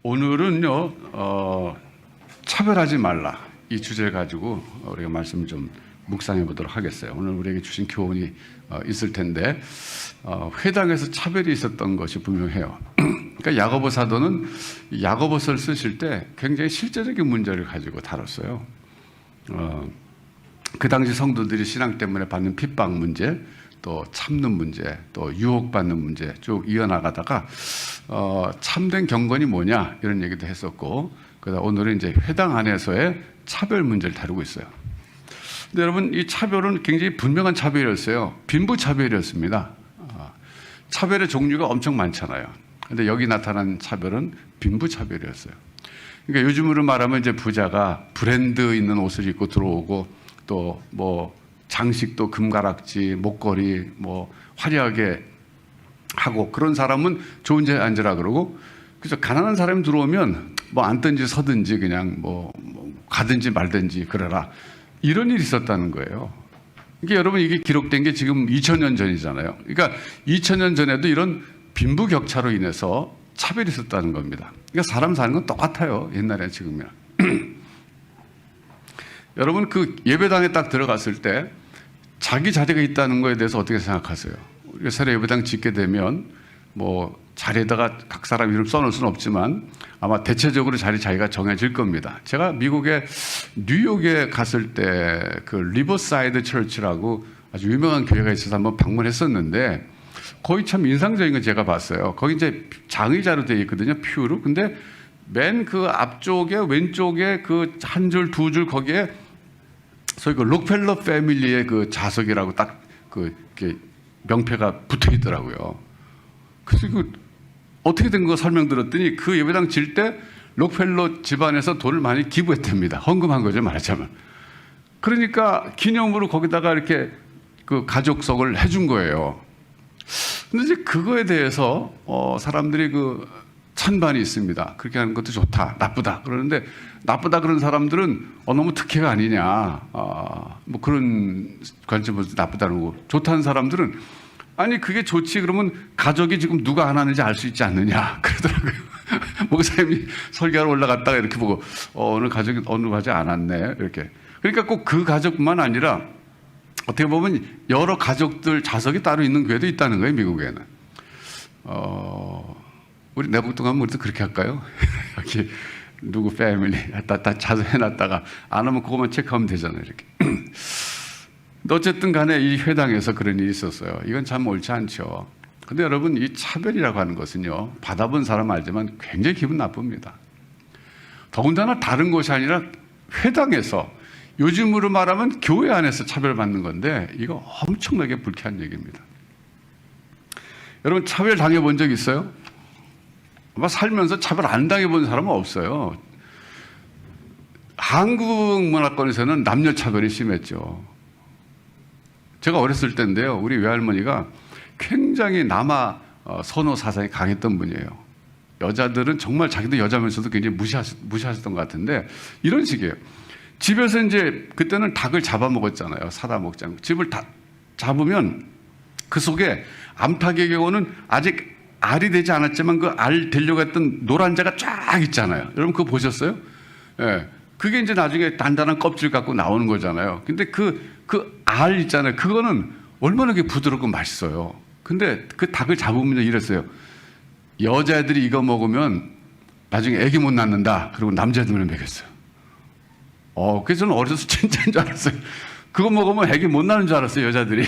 오늘은요, 차별하지 말라 이 주제를 가지고 우리가 말씀을 좀 묵상해 보도록 하겠어요. 오늘 우리에게 주신 교훈이 있을 텐데, 회당에서 차별이 있었던 것이 분명해요. 그러니까 야고보 사도는 야고보서를 쓰실 때 굉장히 실제적인 문제를 가지고 다뤘어요. 그 당시 성도들이 신앙 때문에 받는 핍박 문제, 또 참는 문제, 또 유혹받는 문제 쭉 이어나가다가 참된 경건이 뭐냐 이런 얘기도 했었고, 그다음 오늘은 이제 회당 안에서의 차별 문제를 다루고 있어요. 근데 여러분, 이 차별은 굉장히 분명한 차별이었어요. 빈부 차별이었습니다. 차별의 종류가 엄청 많잖아요. 근데 여기 나타난 차별은 빈부 차별이었어요. 그러니까 요즘으로 말하면 이제 부자가 브랜드 있는 옷을 입고 들어오고, 또 뭐 장식도 금가락지, 목걸이 뭐 화려하게 하고, 그런 사람은 좋은 자리에 앉으라 그러고, 그래서 가난한 사람이 들어오면 뭐 앉든지 서든지 그냥 뭐 가든지 말든지 그래라, 이런 일이 있었다는 거예요. 그러니까 여러분, 이게 기록된 게 지금 2000년 전이잖아요. 그러니까 2000년 전에도 이런 빈부격차로 인해서 차별이 있었다는 겁니다. 그러니까 사람 사는 건 똑같아요, 옛날에 지금이랑. 여러분, 그 예배당에 딱 들어갔을 때 자기 자리가 있다는 거에 대해서 어떻게 생각하세요? 우리가 새로 예배당 짓게 되면 뭐 자리에다가 각 사람 이름 써놓을 수는 없지만 아마 대체적으로 자기가 정해질 겁니다. 제가 미국의 뉴욕에 갔을 때 그 리버사이드 처치라고 아주 유명한 교회가 있어서 한번 방문했었는데, 거기 참 인상적인 거 제가 봤어요. 거기 이제 장의자로 되어 있거든요, 퓨로. 근데 맨 그 앞쪽에 왼쪽에 그 한 줄 두 줄 거기에 소위 그 록펠러 패밀리의 그 자석이라고 딱 그 명패가 붙어 있더라고요. 그래서 그 어떻게 된 거 설명 들었더니, 그 예배당 질 때 록펠러 집안에서 돈을 많이 기부했답니다. 헌금한 거죠, 말하자면. 그러니까 기념으로 거기다가 이렇게 그 가족석을 해준 거예요. 근데 이제 그거에 대해서 사람들이 그 찬반이 있습니다. 그렇게 하는 것도 좋다, 나쁘다 그러는데, 나쁘다 그런 사람들은 너무 특혜가 아니냐, 뭐 그런 관점에서 나쁘다는 거고, 좋다는 사람들은 아니 그게 좋지, 그러면 가족이 지금 누가 안 하는지 알 수 있지 않느냐 그러더라고요. 목사님이 설교하러 올라갔다가 이렇게 보고 오늘 가족이 어느 가족 안 왔네 이렇게. 그러니까 꼭 그 가족만 아니라 어떻게 보면 여러 가족들 자석이 따로 있는 교회도 있다는 거예요, 미국에는. 우리 내복동 가면 우리도 그렇게 할까요? 여기 누구 패밀리 다 자석해놨다가 안 하면 그것만 체크하면 되잖아요, 이렇게. 어쨌든 간에 이 회당에서 그런 일이 있었어요. 이건 참 옳지 않죠. 근데 여러분, 이 차별이라고 하는 것은요, 받아본 사람 알지만 굉장히 기분 나쁩니다. 더군다나 다른 곳이 아니라 회당에서, 요즘으로 말하면 교회 안에서 차별받는 건데, 이거 엄청나게 불쾌한 얘기입니다. 여러분, 차별 당해본 적 있어요? 아마 살면서 차별 안 당해본 사람은 없어요. 한국 문화권에서는 남녀 차별이 심했죠. 제가 어렸을 때인데요, 우리 외할머니가 굉장히 남아 선호 사상이 강했던 분이에요. 여자들은 정말 자기도 여자면서도 굉장히 무시하셨던 것 같은데, 이런 식이에요. 집에서 이제 그때는 닭을 잡아먹었잖아요. 사다 먹지 않고. 집을 다 잡으면 그 속에 암탉의 경우는 아직 알이 되지 않았지만 그 알 되려고 했던 노란자가 쫙 있잖아요. 여러분 그거 보셨어요? 예. 그게 이제 나중에 단단한 껍질 갖고 나오는 거잖아요. 근데 그 알 있잖아요. 그거는 얼마나 부드럽고 맛있어요. 근데 그 닭을 잡으면 이랬어요. 여자애들이 이거 먹으면 나중에 애기 못 낳는다. 그리고 남자애들만 먹였어요. 그래서 저는 어려서 진짜인 줄 알았어요. 그거 먹으면 애기 못 낳는 줄 알았어요, 여자들이.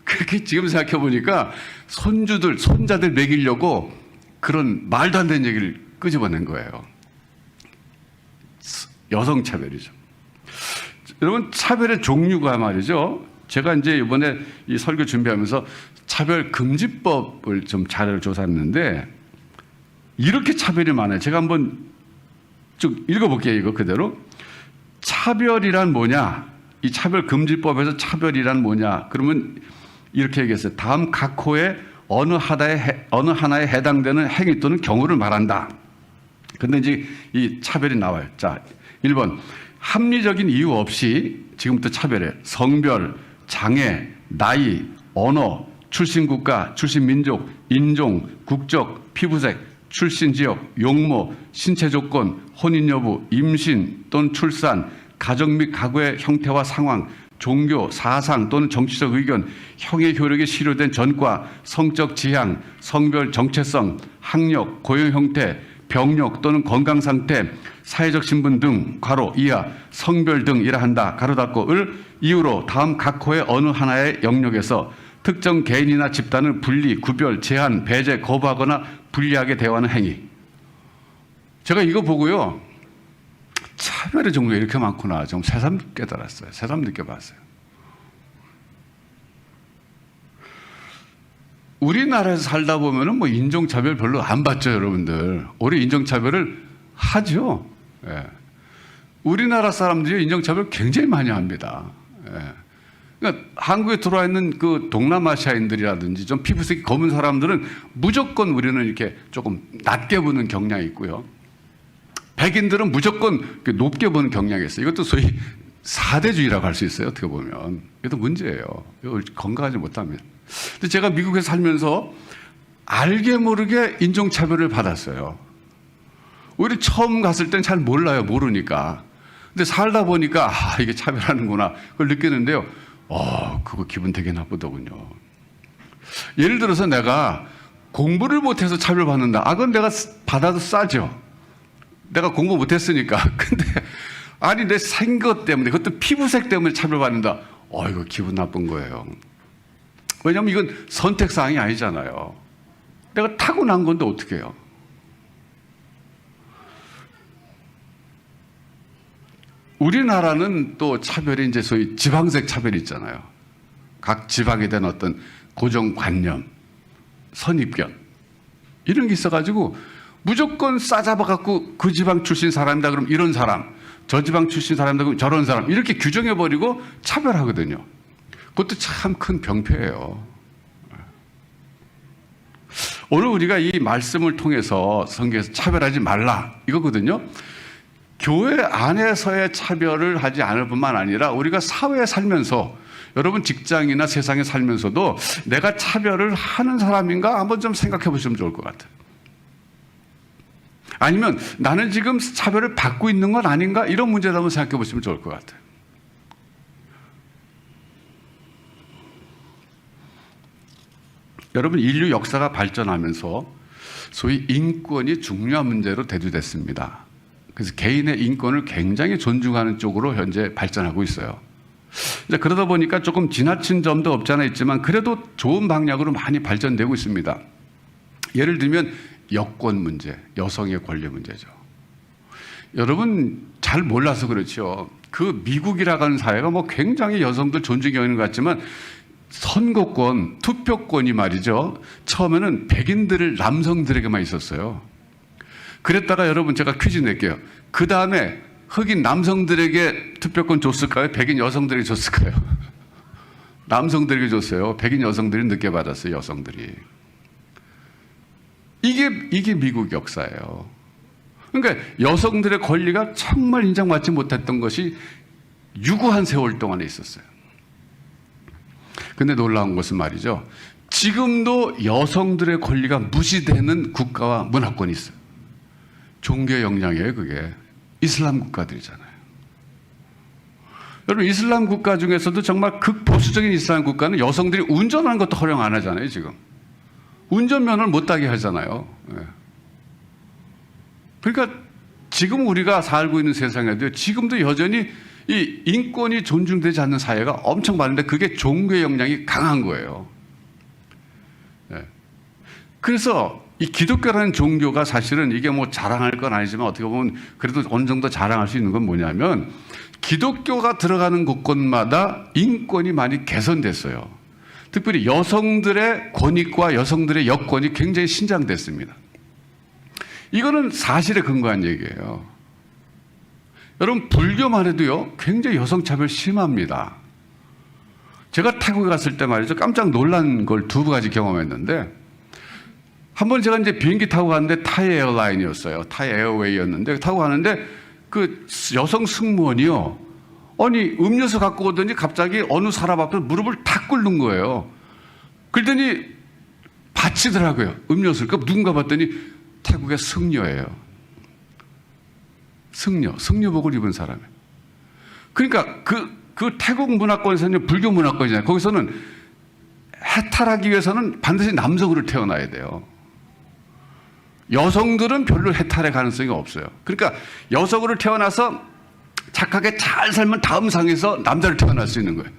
그렇게 지금 생각해 보니까 손자들 먹이려고 그런 말도 안 되는 얘기를 끄집어낸 거예요. 여성차별이죠. 여러분, 차별의 종류가 말이죠. 제가 이제 이번에 이 설교 준비하면서 차별금지법을 좀 자료를 조사했는데, 이렇게 차별이 많아요. 제가 한번 쭉 읽어볼게요, 이거 그대로. 차별이란 뭐냐? 이 차별금지법에서 차별이란 뭐냐? 그러면 이렇게 얘기했어요. 다음 각 호의 어느 하나에 해당되는 행위 또는 경우를 말한다. 근데 이제 이 차별이 나와요. 자, 1번. 합리적인 이유 없이, 지금부터 차별해. 성별, 장애, 나이, 언어, 출신 국가, 출신 민족, 인종, 국적, 피부색, 출신 지역, 용모, 신체 조건, 혼인 여부, 임신 또는 출산, 가정 및 가구의 형태와 상황, 종교, 사상 또는 정치적 의견, 형의 효력에 실효된 전과, 성적 지향, 성별 정체성, 학력, 고용 형태, 병력 또는 건강 상태, 사회적 신분 등 괄호 이하 성별 등이라 한다 가로 닫고을 이유로 다음 각 호의 어느 하나의 영역에서 특정 개인이나 집단을 분리, 구별, 제한, 배제, 거부하거나 불리하게 대하는 행위. 제가 이거 보고요, 차별의 종류가 이렇게 많구나 좀 새삼 깨달았어요. 새삼 느껴봤어요. 우리나라에서 살다 보면은 뭐 인종차별 별로 안 받죠, 여러분들. 우리 인종차별을 하죠. 예. 우리나라 사람들이 인종차별 굉장히 많이 합니다. 예. 그러니까 한국에 들어와 있는 그 동남아시아인들이라든지 좀 피부색이 검은 사람들은 무조건 우리는 이렇게 조금 낮게 보는 경향이 있고요. 백인들은 무조건 높게 보는 경향이 있어요. 이것도 소위 4대주의라고 할 수 있어요. 어떻게 보면. 이것도 문제예요. 이거 건강하지 못합니다. 근데 제가 미국에 살면서 알게 모르게 인종차별을 받았어요. 우리 처음 갔을 땐 잘 몰라요. 모르니까. 근데 살다 보니까 이게 차별하는구나 그걸 느끼는데요. 그거 기분 되게 나쁘더군요. 예를 들어서 내가 공부를 못해서 차별받는다. 그건 내가 받아도 싸죠. 내가 공부 못했으니까. 근데 아니 내 생것 때문에, 그것도 피부색 때문에 차별받는다. 이거 기분 나쁜 거예요. 왜냐하면 이건 선택사항이 아니잖아요. 내가 타고난 건데 어떻게 해요? 우리나라는 또 차별이 이제 소위 지방색 차별이 있잖아요. 각 지방에 대한 어떤 고정관념, 선입견 이런 게 있어가지고 무조건 싸잡아갖고 그 지방 출신 사람이다 그러면 이런 사람, 저 지방 출신 사람이다 그러면 저런 사람 이렇게 규정해버리고 차별하거든요. 그것도 참 큰 병폐예요. 오늘 우리가 이 말씀을 통해서 성경에서 차별하지 말라 이거거든요. 교회 안에서의 차별을 하지 않을 뿐만 아니라 우리가 사회에 살면서, 여러분 직장이나 세상에 살면서도 내가 차별을 하는 사람인가 한번 좀 생각해 보시면 좋을 것 같아요. 아니면 나는 지금 차별을 받고 있는 건 아닌가, 이런 문제를 한번 생각해 보시면 좋을 것 같아요. 여러분, 인류 역사가 발전하면서 소위 인권이 중요한 문제로 대두됐습니다. 그래서 개인의 인권을 굉장히 존중하는 쪽으로 현재 발전하고 있어요. 이제 그러다 보니까 조금 지나친 점도 없지 않아 있지만 그래도 좋은 방향으로 많이 발전되고 있습니다. 예를 들면 여권 문제, 여성의 권리 문제죠. 여러분 잘 몰라서 그렇죠. 그 미국이라고 하는 사회가 뭐 굉장히 여성들 존중이 있는 것 같지만 선거권, 투표권이 말이죠. 처음에는 백인들, 남성들에게만 있었어요. 그랬다가 여러분 제가 퀴즈 낼게요. 그 다음에 흑인 남성들에게 투표권 줬을까요? 백인 여성들에게 줬을까요? 남성들에게 줬어요. 백인 여성들이 늦게 받았어요. 여성들이. 이게 미국 역사예요. 그러니까 여성들의 권리가 정말 인정받지 못했던 것이 유구한 세월 동안에 있었어요. 근데 놀라운 것은 말이죠. 지금도 여성들의 권리가 무시되는 국가와 문화권이 있어요. 종교의 영향이에요, 그게. 이슬람 국가들이잖아요. 여러분, 이슬람 국가 중에서도 정말 극보수적인 이슬람 국가는 여성들이 운전하는 것도 허용 안 하잖아요, 지금. 운전면허를 못 따게 하잖아요. 그러니까 지금 우리가 살고 있는 세상에도 지금도 여전히 이 인권이 존중되지 않는 사회가 엄청 많은데 그게 종교의 영향이 강한 거예요. 그래서 이 기독교라는 종교가 사실은 이게 뭐 자랑할 건 아니지만 어떻게 보면 그래도 어느 정도 자랑할 수 있는 건 뭐냐면 기독교가 들어가는 곳곳마다 인권이 많이 개선됐어요. 특별히 여성들의 권익과 여성들의 여건이 굉장히 신장됐습니다. 이거는 사실에 근거한 얘기예요. 여러분, 불교만 해도요, 굉장히 여성차별 심합니다. 제가 태국에 갔을 때 말이죠, 깜짝 놀란 걸 두 가지 경험했는데, 한 번 제가 이제 비행기 타고 갔는데 타이 에어라인이었어요. 타이 에어웨이였는데, 타고 가는데 그 여성 승무원이요, 아니, 음료수 갖고 오더니 갑자기 어느 사람 앞에 무릎을 탁 꿇는 거예요. 그러더니 바치더라고요, 음료수를. 그럼 누군가 봤더니 태국의 승려예요. 승려복을 입은 사람이에요. 그러니까 그 태국 문화권에서는 불교 문화권이잖아요. 거기서는 해탈하기 위해서는 반드시 남성으로 태어나야 돼요. 여성들은 별로 해탈의 가능성이 없어요. 그러니까 여성으로 태어나서 착하게 잘 살면 다음 상에서 남자를 태어날 수 있는 거예요.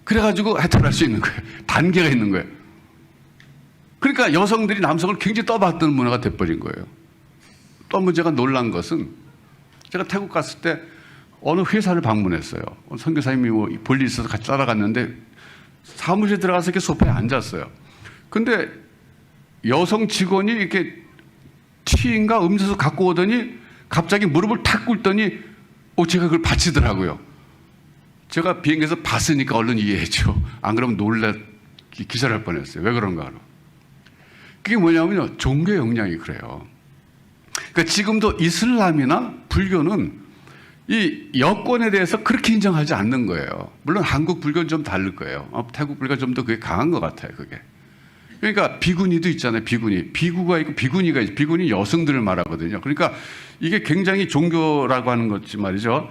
그래가지고 해탈할 수 있는 거예요. 단계가 있는 거예요. 그러니까 여성들이 남성을 굉장히 떠받드는 문화가 돼버린 거예요. 또 문제가 놀란 것은 제가 태국 갔을 때 어느 회사를 방문했어요. 선교사님이 뭐 볼일 있어서 같이 따라갔는데 사무실에 들어가서 이렇게 소파에 앉았어요. 근데 여성 직원이 이렇게 티인가 음료수 갖고 오더니 갑자기 무릎을 탁 꿇더니 제가 그걸 바치더라고요. 제가 비행기에서 봤으니까 얼른 이해했죠. 안 그러면 기절할 뻔했어요. 왜 그런가 하러. 그게 뭐냐면요. 종교의 영향이 그래요. 그러니까 지금도 이슬람이나 불교는 이 여권에 대해서 그렇게 인정하지 않는 거예요. 물론 한국 불교는 좀 다를 거예요. 태국 불교가 좀 더 그게 강한 것 같아요. 그게. 그러니까 비구니도 있잖아요. 비구가 있고 비구니가 있고 비구니 여성들을 말하거든요. 그러니까 이게 굉장히 종교라고 하는 것이 말이죠.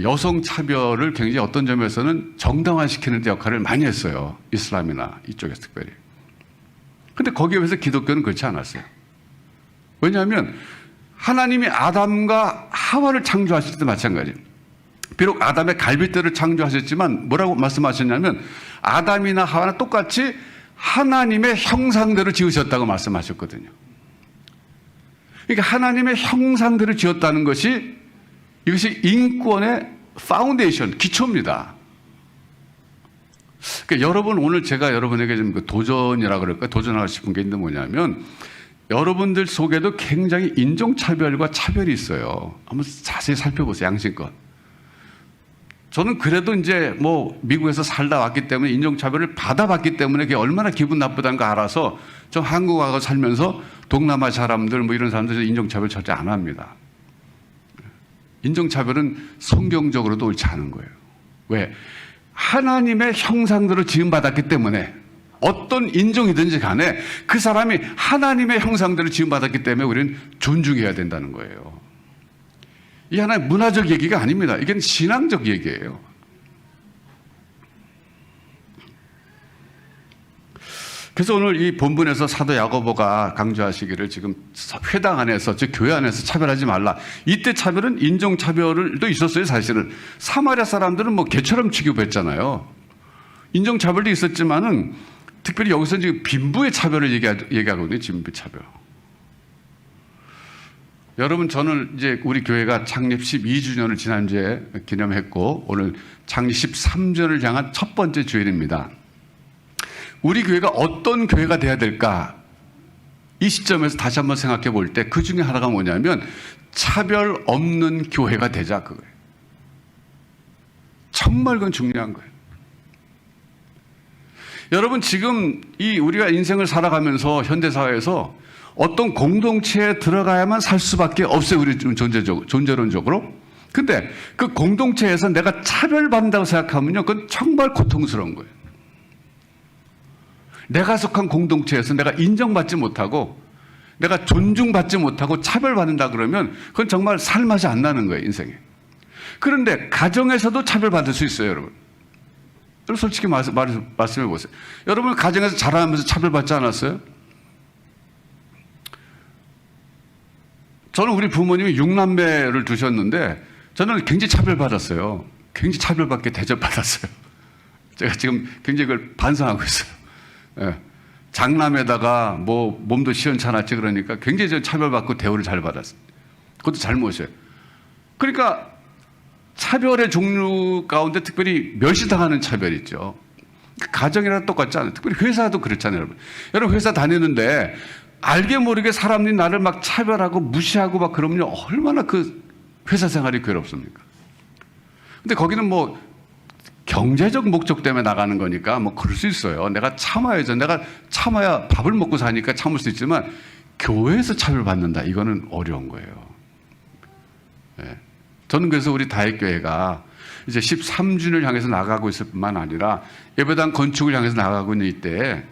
여성 차별을 굉장히 어떤 점에서는 정당화시키는 데 역할을 많이 했어요. 이슬람이나 이쪽에서 특별히. 근데 거기에 비해서 기독교는 그렇지 않았어요. 왜냐하면 하나님이 아담과 하와를 창조하실 때 마찬가지예요. 비록 아담의 갈빗대를 창조하셨지만 뭐라고 말씀하셨냐면 아담이나 하와는 똑같이 하나님의 형상대로 지으셨다고 말씀하셨거든요. 그러니까 하나님의 형상대로 지었다는 것이 이것이 인권의 파운데이션, 기초입니다. 그러니까 여러분 오늘 제가 여러분에게 좀 도전이라 그럴까 도전하고 싶은 게 있는데 뭐냐면 여러분들 속에도 굉장히 인종차별과 차별이 있어요. 한번 자세히 살펴보세요. 양심껏. 저는 그래도 이제 뭐 미국에서 살다 왔기 때문에 인종차별을 받아봤기 때문에 그게 얼마나 기분 나쁘다는 거 알아서 좀 한국 와서 살면서 동남아 사람들 뭐 이런 사람들 인종차별 절대 안 합니다. 인종차별은 성경적으로도 옳지 않은 거예요. 왜? 하나님의 형상대로 지음받았기 때문에 어떤 인종이든지 간에 그 사람이 하나님의 형상대로 지음받았기 때문에 우리는 존중해야 된다는 거예요. 이 하나의 문화적 얘기가 아닙니다. 이게 신앙적 얘기예요. 그래서 오늘 이 본문에서 사도 야고보가 강조하시기를 지금 회당 안에서 즉 교회 안에서 차별하지 말라. 이때 차별은 인종차별도 있었어요. 사실은 사마리아 사람들은 뭐 개처럼 취급했잖아요. 인종차별도 있었지만은 특별히 여기서 지금 빈부의 차별을 얘기하거든요. 빈부 차별. 여러분 저는 이제 우리 교회가 창립 12주년을 지난주에 기념했고 오늘 창립 13주년을 향한 첫 번째 주일입니다. 우리 교회가 어떤 교회가 돼야 될까? 이 시점에서 다시 한번 생각해 볼 때 그 중에 하나가 뭐냐면 차별 없는 교회가 되자 그거예요. 정말 그건 중요한 거예요. 여러분 지금 이 우리가 인생을 살아가면서 현대사회에서 어떤 공동체에 들어가야만 살 수밖에 없어요. 우리 존재론적으로. 근데 그 공동체에서 내가 차별받는다고 생각하면요. 그건 정말 고통스러운 거예요. 내가 속한 공동체에서 내가 인정받지 못하고 내가 존중받지 못하고 차별받는다 그러면 그건 정말 살맛이 안 나는 거예요. 인생에. 그런데 가정에서도 차별받을 수 있어요. 여러분. 여러분 솔직히 말씀해 보세요. 여러분 가정에서 자라면서 차별받지 않았어요? 저는 우리 부모님이 6남매를 두셨는데 저는 굉장히 차별받았어요. 굉장히 차별받게 대접받았어요. 제가 지금 굉장히 그걸 반성하고 있어요. 예. 장남에다가 뭐 몸도 시원찮았지 그러니까 굉장히 차별받고 대우를 잘 받았어요. 그것도 잘못이에요. 그러니까 차별의 종류 가운데 특별히 멸시당하는 차별이 있죠. 가정이랑 똑같지 않아요. 특별히 회사도 그렇잖아요. 여러분. 여러분 회사 다니는데 알게 모르게 사람들이 나를 막 차별하고 무시하고 막 그러면 얼마나 그 회사 생활이 괴롭습니까? 근데 거기는 뭐 경제적 목적 때문에 나가는 거니까 뭐 그럴 수 있어요. 내가 참아야죠. 내가 참아야 밥을 먹고 사니까 참을 수 있지만 교회에서 차별받는다. 이거는 어려운 거예요. 네. 저는 그래서 우리 다윗교회가 이제 13주년을 향해서 나가고 있을 뿐만 아니라 예배당 건축을 향해서 나가고 있는 이때에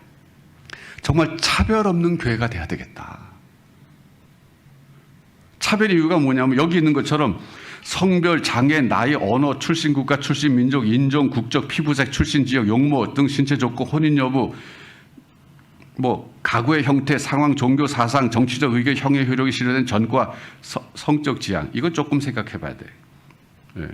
정말 차별 없는 교회가 돼야 되겠다. 차별의 이유가 뭐냐면 여기 있는 것처럼 성별, 장애, 나이, 언어, 출신 국가, 출신 민족, 인종, 국적, 피부색, 출신 지역, 용모 등 신체 조건, 혼인 여부, 뭐 가구의 형태, 상황, 종교, 사상, 정치적 의견, 형의 효력이 실현된 전과 성적 지향, 이건 조금 생각해 봐야 돼. 예.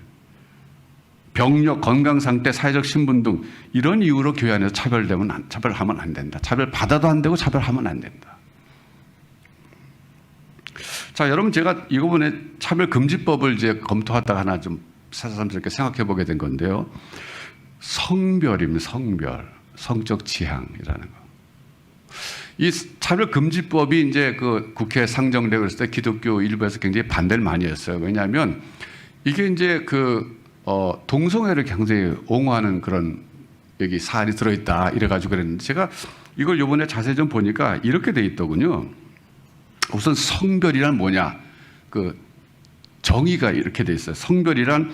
병력, 건강 상태, 사회적 신분 등 이런 이유로 교회 안에서 차별하면 안 된다. 차별받아도 안 되고 차별하면 안 된다. 자, 여러분 제가 이번에 차별금지법을 이제 검토하다가 하나 좀 새삼스럽게 생각해 보게 된 건데요. 성별입니다. 성별. 성적 지향이라는 거. 이 차별금지법이 이제 그 국회에 상정되고 그랬을 때 기독교 일부에서 굉장히 반대를 많이 했어요. 왜냐하면 이게 이제 동성애를 굉장히 옹호하는 그런 여기 사안이 들어있다 이래가지고 그랬는데 제가 이걸 이번에 자세히 좀 보니까 이렇게 돼 있더군요. 우선 성별이란 뭐냐? 그 정의가 이렇게 돼 있어요. 성별이란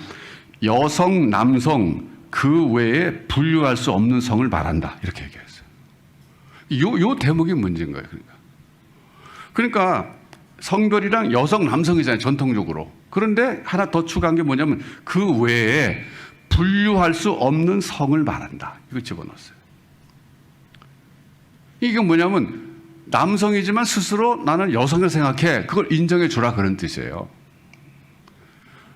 여성, 남성 그 외에 분류할 수 없는 성을 말한다. 이렇게 얘기했어요. 요 대목이 문제인 거예요. 그러니까 성별이란 여성, 남성이잖아요. 전통적으로. 그런데 하나 더 추가한 게 뭐냐면 그 외에 분류할 수 없는 성을 말한다. 이거 집어넣었어요. 이게 뭐냐면 남성이지만 스스로 나는 여성을 생각해. 그걸 인정해 주라 그런 뜻이에요.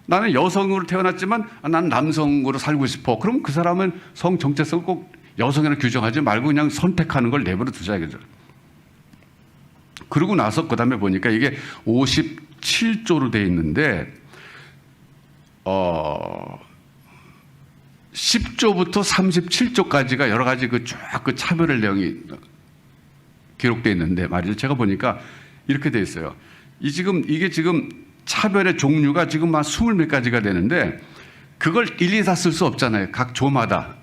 나는 여성으로 태어났지만 난 남성으로 살고 싶어. 그럼 그 사람은 성 정체성을 꼭 여성이라고 규정하지 말고 그냥 선택하는 걸 내버려 두자 이거죠. 그러고 나서 그 다음에 보니까 이게 57조로 돼 있는데 10조부터 37조까지가 여러 가지 그 차별의 내용이 기록되어 있는데 말이죠. 제가 보니까 이렇게 돼 있어요. 이게 지금 차별의 종류가 지금 막 20몇 가지가 되는데 그걸 일일이 다 쓸 수 없잖아요. 각 조마다.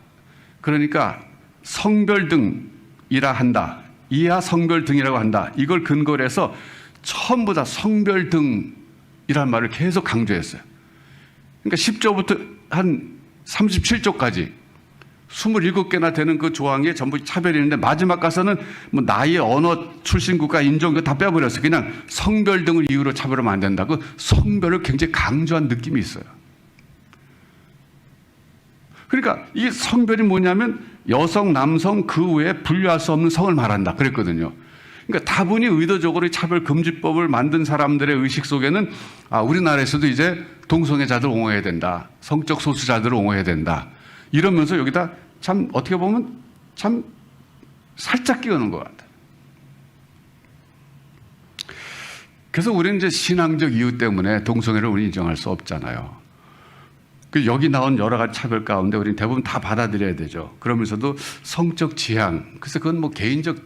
그러니까 성별 등이라 한다. 이하 성별 등이라고 한다. 이걸 근거로 해서 전부 다 성별 등이란 말을 계속 강조했어요. 그러니까 10조부터 한 37조까지 27개나 되는 그 조항에 전부 차별이 있는데 마지막 가서는 뭐 나이, 언어, 출신 국가, 인종 이거 다 빼버렸어요. 그냥 성별 등을 이유로 차별하면 안 된다고 성별을 굉장히 강조한 느낌이 있어요. 그러니까 이 성별이 뭐냐면 여성, 남성 그 외에 분류할 수 없는 성을 말한다 그랬거든요. 그러니까 다분히 의도적으로 차별금지법을 만든 사람들의 의식 속에는 우리나라에서도 이제 동성애자들 옹호해야 된다. 성적 소수자들을 옹호해야 된다. 이러면서 여기다 참 어떻게 보면 참 살짝 끼우는 것 같아요. 그래서 우리는 이제 신앙적 이유 때문에 동성애를 우리 인정할 수 없잖아요. 여기 나온 여러 가지 차별 가운데 우리는 대부분 다 받아들여야 되죠. 그러면서도 성적 지향, 그래서 그건 뭐 개인적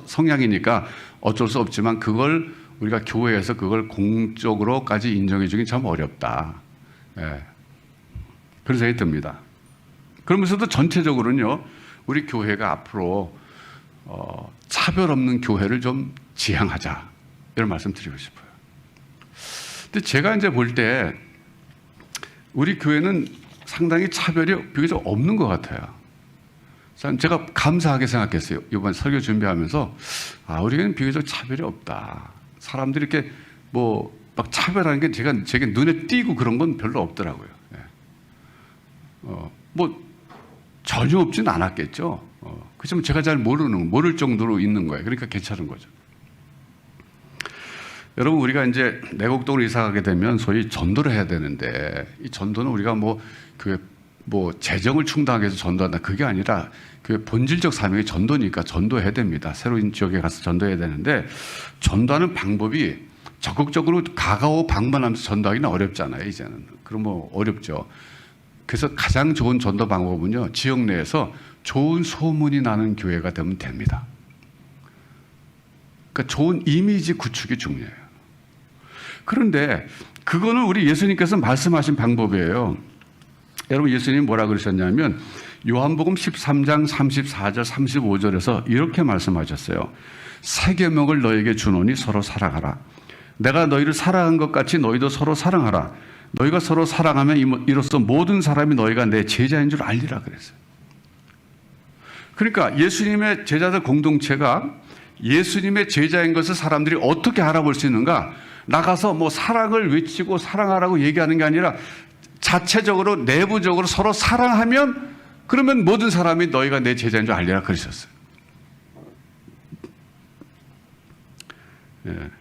성향이니까 어쩔 수 없지만 그걸 우리가 교회에서 그걸 공적으로까지 인정해 주긴 참 어렵다. 예. 그런 생각이 듭니다. 그러면서도 전체적으로는요, 우리 교회가 앞으로 차별 없는 교회를 좀 지향하자. 이런 말씀 드리고 싶어요. 근데 제가 이제 볼 때 우리 교회는 상당히 차별이 비교적 없는 것 같아요. 제가 감사하게 생각했어요. 이번 설교 준비하면서 우리는 비교적 차별이 없다. 사람들이 이렇게 막 차별하는 게 제게 눈에 띄고 그런 건 별로 없더라고요. 전혀 없진 않았겠죠. 그렇지만 제가 잘 모를 정도로 있는 거예요. 그러니까 괜찮은 거죠. 여러분, 우리가 이제 내곡동으로 이사 가게 되면 소위 전도를 해야 되는데, 이 전도는 우리가 재정을 충당하기 위해서 전도한다. 그게 아니라 그 본질적 사명이 전도니까 전도해야 됩니다. 새로운 지역에 가서 전도해야 되는데, 전도하는 방법이 적극적으로 가까워 방문하면서 전도하기는 어렵잖아요, 이제는. 그럼 어렵죠. 그래서 가장 좋은 전도 방법은요, 지역 내에서 좋은 소문이 나는 교회가 되면 됩니다. 그러니까 좋은 이미지 구축이 중요해요. 그런데 그거는 우리 예수님께서 말씀하신 방법이에요. 여러분, 예수님이 뭐라 그러셨냐면 요한복음 13장 34절 35절에서 이렇게 말씀하셨어요. 새 계명을 너에게 주노니 서로 사랑하라. 내가 너희를 사랑한 것 같이 너희도 서로 사랑하라. 너희가 서로 사랑하면 이로써 모든 사람이 너희가 내 제자인 줄 알리라 그랬어요. 그러니까 예수님의 제자들 공동체가 예수님의 제자인 것을 사람들이 어떻게 알아볼 수 있는가? 나가서 뭐 사랑을 외치고 사랑하라고 얘기하는 게 아니라 자체적으로 내부적으로 서로 사랑하면 그러면 모든 사람이 너희가 내 제자인 줄 알리라 그러셨어요. 예.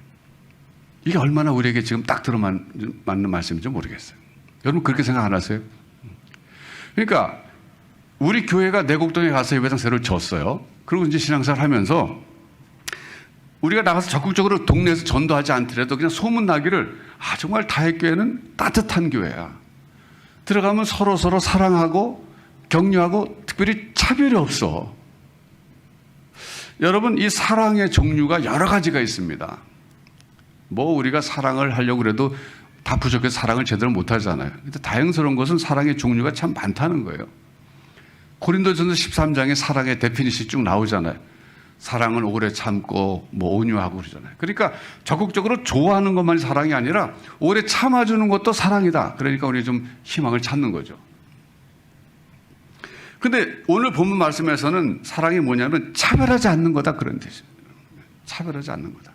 이게 얼마나 우리에게 지금 딱 들어맞는 말씀인지 모르겠어요. 여러분 그렇게 생각 안 하세요? 그러니까 우리 교회가 내곡동에 가서 예배당 새로 졌어요. 그리고 이제 신앙생활 하면서 우리가 나가서 적극적으로 동네에서 전도하지 않더라도 그냥 소문나기를 정말 다혜교회는 따뜻한 교회야. 들어가면 서로 사랑하고 격려하고 특별히 차별이 없어. 여러분 이 사랑의 종류가 여러 가지가 있습니다. 뭐 우리가 사랑을 하려고 그래도 다 부족해서 사랑을 제대로 못하잖아요. 근데 다행스러운 것은 사랑의 종류가 참 많다는 거예요. 고린도전서 13장에 사랑의 데피니션이 쭉 나오잖아요. 사랑은 오래 참고 뭐 온유하고 그러잖아요. 그러니까 적극적으로 좋아하는 것만이 사랑이 아니라 오래 참아주는 것도 사랑이다. 그러니까 우리 좀 희망을 찾는 거죠. 근데 오늘 본문 말씀에서는 사랑이 뭐냐면 차별하지 않는 거다 그런 뜻이에요. 차별하지 않는 거다.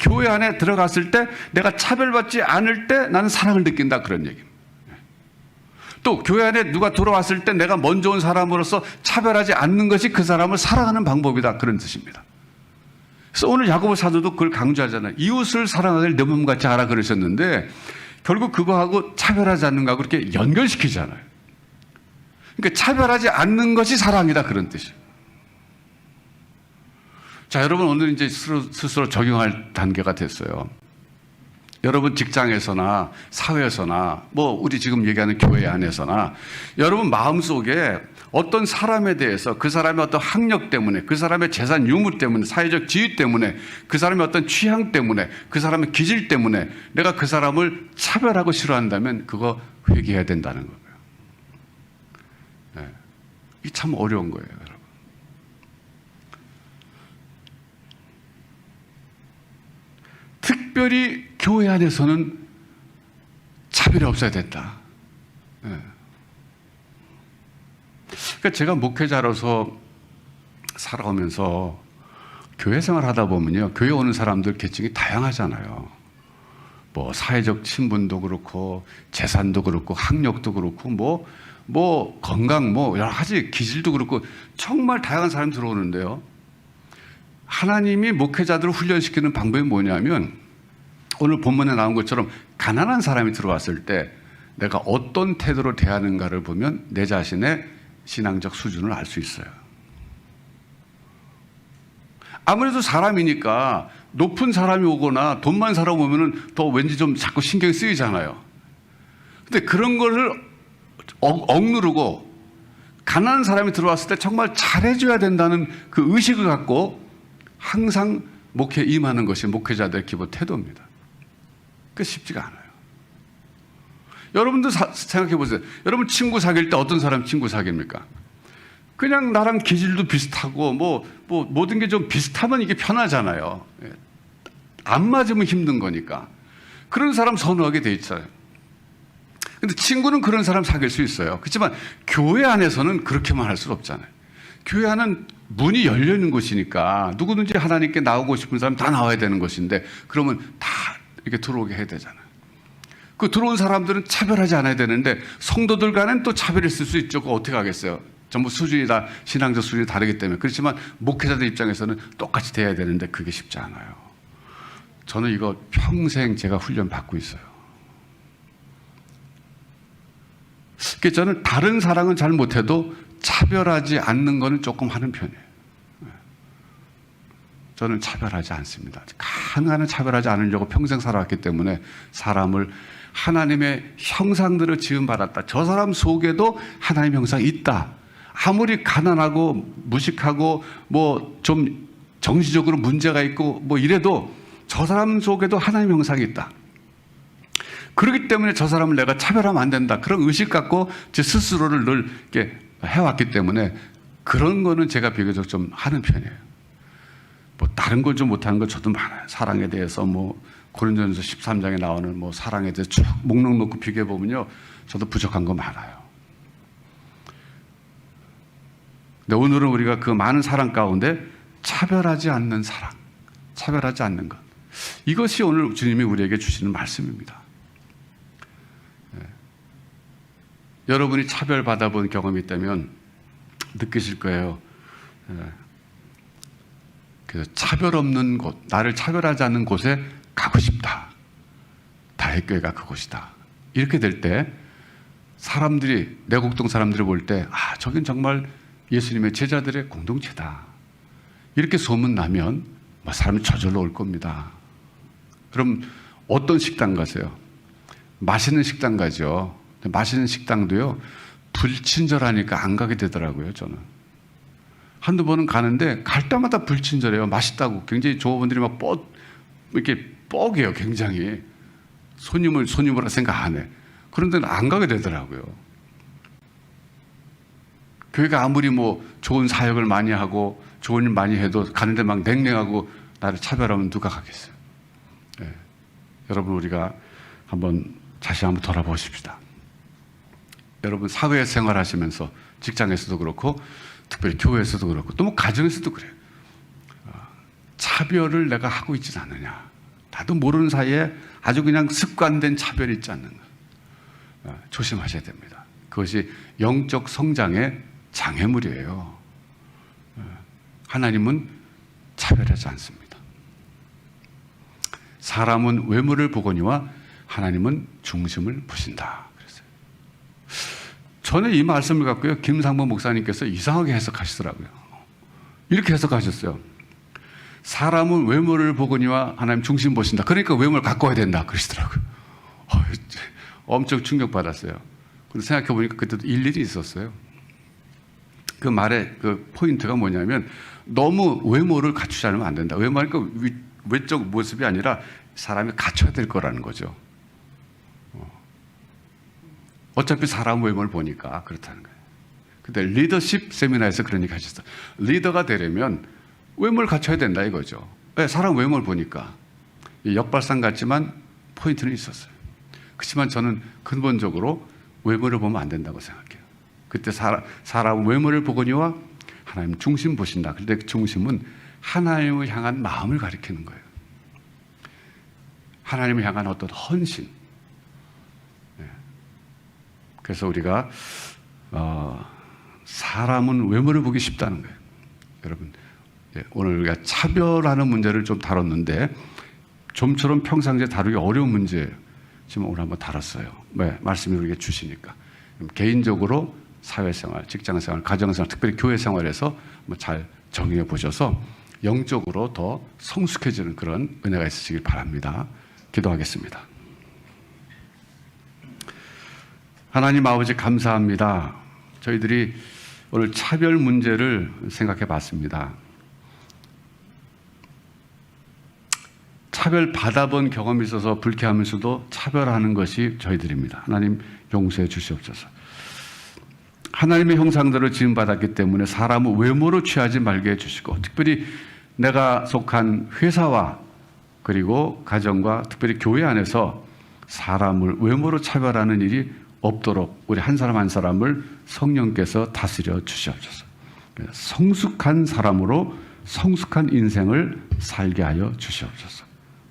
교회 안에 들어갔을 때 내가 차별받지 않을 때 나는 사랑을 느낀다 그런 얘기입니다. 또 교회 안에 누가 들어왔을 때 내가 먼저 온 사람으로서 차별하지 않는 것이 그 사람을 사랑하는 방법이다 그런 뜻입니다. 그래서 오늘 야고보 사도도 그걸 강조하잖아요. 이웃을 사랑하길 내 몸같이 하라 그러셨는데 결국 그거하고 차별하지 않는 거하고 그렇게 연결시키잖아요. 그러니까 차별하지 않는 것이 사랑이다 그런 뜻이에요. 자, 여러분 오늘 이제 스스로 적용할 단계가 됐어요. 여러분 직장에서나 사회에서나 뭐 우리 지금 얘기하는 교회 안에서나 여러분 마음속에 어떤 사람에 대해서 그 사람의 어떤 학력 때문에 그 사람의 재산 유무 때문에 사회적 지위 때문에 그 사람의 어떤 취향 때문에 그 사람의 기질 때문에 내가 그 사람을 차별하고 싫어한다면 그거 회개해야 된다는 거예요. 네. 이게 참 어려운 거예요, 여러분. 특별히 교회 안에서는 차별이 없어야 된다. 네. 그러니까 제가 목회자로서 살아오면서 교회 생활 하다 보면요, 교회 오는 사람들 계층이 다양하잖아요. 뭐 사회적 친분도 그렇고 재산도 그렇고 학력도 그렇고 뭐 건강 뭐 여러 가지 기질도 그렇고 정말 다양한 사람이 들어오는데요. 하나님이 목회자들을 훈련시키는 방법이 뭐냐면 오늘 본문에 나온 것처럼 가난한 사람이 들어왔을 때 내가 어떤 태도로 대하는가를 보면 내 자신의 신앙적 수준을 알 수 있어요. 아무래도 사람이니까 높은 사람이 오거나 돈 많은 사람 오면은 더 왠지 좀 자꾸 신경이 쓰이잖아요. 근데 그런 거를 억누르고 가난한 사람이 들어왔을 때 정말 잘해줘야 된다는 그 의식을 갖고 항상 목회에 임하는 것이 목회자들의 기본 태도입니다. 그게 쉽지가 않아요. 여러분도 생각해 보세요. 여러분 친구 사귈 때 어떤 사람 친구 사깁니까? 그냥 나랑 기질도 비슷하고 뭐 모든 게 좀 비슷하면 이게 편하잖아요. 안 맞으면 힘든 거니까. 그런 사람 선호하게 돼 있어요. 근데 친구는 그런 사람 사귈 수 있어요. 그렇지만 교회 안에서는 그렇게만 할 수 없잖아요. 교회 안은 문이 열려 있는 곳이니까 누구든지 하나님께 나오고 싶은 사람 다 나와야 되는 것인데 그러면 다 이렇게 들어오게 해야 되잖아요. 그 들어온 사람들은 차별하지 않아야 되는데 성도들 간엔 또 차별이 있을 수 있죠. 그거 어떻게 하겠어요? 전부 수준이 다 신앙적 수준이 다르기 때문에. 그렇지만 목회자들 입장에서는 똑같이 돼야 되는데 그게 쉽지 않아요. 저는 이거 평생 제가 훈련 받고 있어요. 그래서 저는 다른 사랑은 잘 못해도 차별하지 않는 거는 조금 하는 편이에요. 저는 차별하지 않습니다. 가능한 차별하지 않으려고 평생 살아왔기 때문에 사람을 하나님의 형상대로 지음받았다. 저 사람 속에도 하나님의 형상이 있다. 아무리 가난하고 무식하고 뭐 좀 정신적으로 문제가 있고 뭐 이래도 저 사람 속에도 하나님의 형상이 있다. 그렇기 때문에 저 사람을 내가 차별하면 안 된다. 그런 의식 갖고 제 스스로를 늘 이렇게 해왔기 때문에 그런 거는 제가 비교적 좀 하는 편이에요. 뭐 다른 걸 좀 못하는 거 저도 많아요. 사랑에 대해서 뭐 고린도전서 13장에 나오는 뭐 사랑에 대해서 쭉 목록 놓고 비교해 보면요, 저도 부족한 거 많아요. 근데 오늘은 우리가 그 많은 사랑 가운데 차별하지 않는 사랑, 차별하지 않는 것. 이것이 오늘 주님이 우리에게 주시는 말씀입니다. 여러분이 차별받아본 경험이 있다면 느끼실 거예요. 그래서 차별 없는 곳, 나를 차별하지 않는 곳에 가고 싶다. 다윗교회가 그곳이다. 이렇게 될 때 사람들이, 내곡동 사람들이 볼 때, 아, 저긴 정말 예수님의 제자들의 공동체다. 이렇게 소문나면 사람이 저절로 올 겁니다. 그럼 어떤 식당 가세요? 맛있는 식당 가죠. 맛있는 식당도요, 불친절하니까 안 가게 되더라고요, 저는. 한두 번은 가는데 갈 때마다 불친절해요. 맛있다고. 굉장히 조업원들이 막 이렇게 뻐개요, 굉장히. 손님으로 생각 안 해. 그런데 안 가게 되더라고요. 교회가 아무리 뭐 좋은 사역을 많이 하고 좋은 일 많이 해도 가는데 막 냉랭하고 나를 차별하면 누가 가겠어요? 네. 여러분, 우리가 다시 한번 돌아보십시다. 여러분, 사회생활 하시면서 직장에서도 그렇고 특별히 교회에서도 그렇고 또 뭐 가정에서도 그래요. 차별을 내가 하고 있지는 않느냐. 나도 모르는 사이에 아주 그냥 습관된 차별이 있지 않는가. 조심하셔야 됩니다. 그것이 영적 성장의 장애물이에요. 하나님은 차별하지 않습니다. 사람은 외모를 보거니와 하나님은 중심을 보신다. 그랬어요. 전에 이 말씀을 갖고요, 김상범 목사님께서 이상하게 해석하시더라고요. 이렇게 해석하셨어요. 사람은 외모를 보거니와 하나님 중심 보신다. 그러니까 외모를 가꿔야 된다. 그러시더라고요. 엄청 충격받았어요. 근데 생각해보니까 그때도 일일이 있었어요. 그 말의 그 포인트가 뭐냐면 너무 외모를 갖추지 않으면 안 된다. 외모하니까 외적 모습이 아니라 사람이 갖춰야 될 거라는 거죠. 어차피 사람 외모를 보니까 그렇다는 거예요. 근데 리더십 세미나에서 그런 얘기 하셨어요. 리더가 되려면 외모를 갖춰야 된다 이거죠. 네, 사람 외모를 보니까. 역발상 같지만 포인트는 있었어요. 그렇지만 저는 근본적으로 외모를 보면 안 된다고 생각해요. 그때 사람 외모를 보거니와 하나님 중심 보신다. 그런데 그 중심은 하나님을 향한 마음을 가리키는 거예요. 하나님을 향한 어떤 헌신. 그래서 우리가 사람은 외모를 보기 쉽다는 거예요. 여러분, 오늘 우리가 차별하는 문제를 좀 다뤘는데 좀처럼 평상시에 다루기 어려운 문제예요. 지금 오늘 한번 다뤘어요. 왜? 말씀이 우리에게 주시니까. 개인적으로 사회생활, 직장생활, 가정생활, 특별히 교회생활에서 잘 정의해 보셔서 영적으로 더 성숙해지는 그런 은혜가 있으시길 바랍니다. 기도하겠습니다. 하나님 아버지 감사합니다. 저희들이 오늘 차별 문제를 생각해 봤습니다. 차별 받아본 경험이 있어서 불쾌하면서도 차별하는 것이 저희들입니다. 하나님 용서해 주시옵소서. 하나님의 형상대로 지음받았기 때문에 사람은 외모로 취하지 말게 해주시고, 특별히 내가 속한 회사와 그리고 가정과 특별히 교회 안에서 사람을 외모로 차별하는 일이 없도록 우리 한 사람 한 사람을 성령께서 다스려 주시옵소서. 성숙한 사람으로 성숙한 인생을 살게 하여 주시옵소서.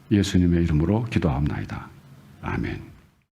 예수님의 이름으로 기도합니다. 아멘.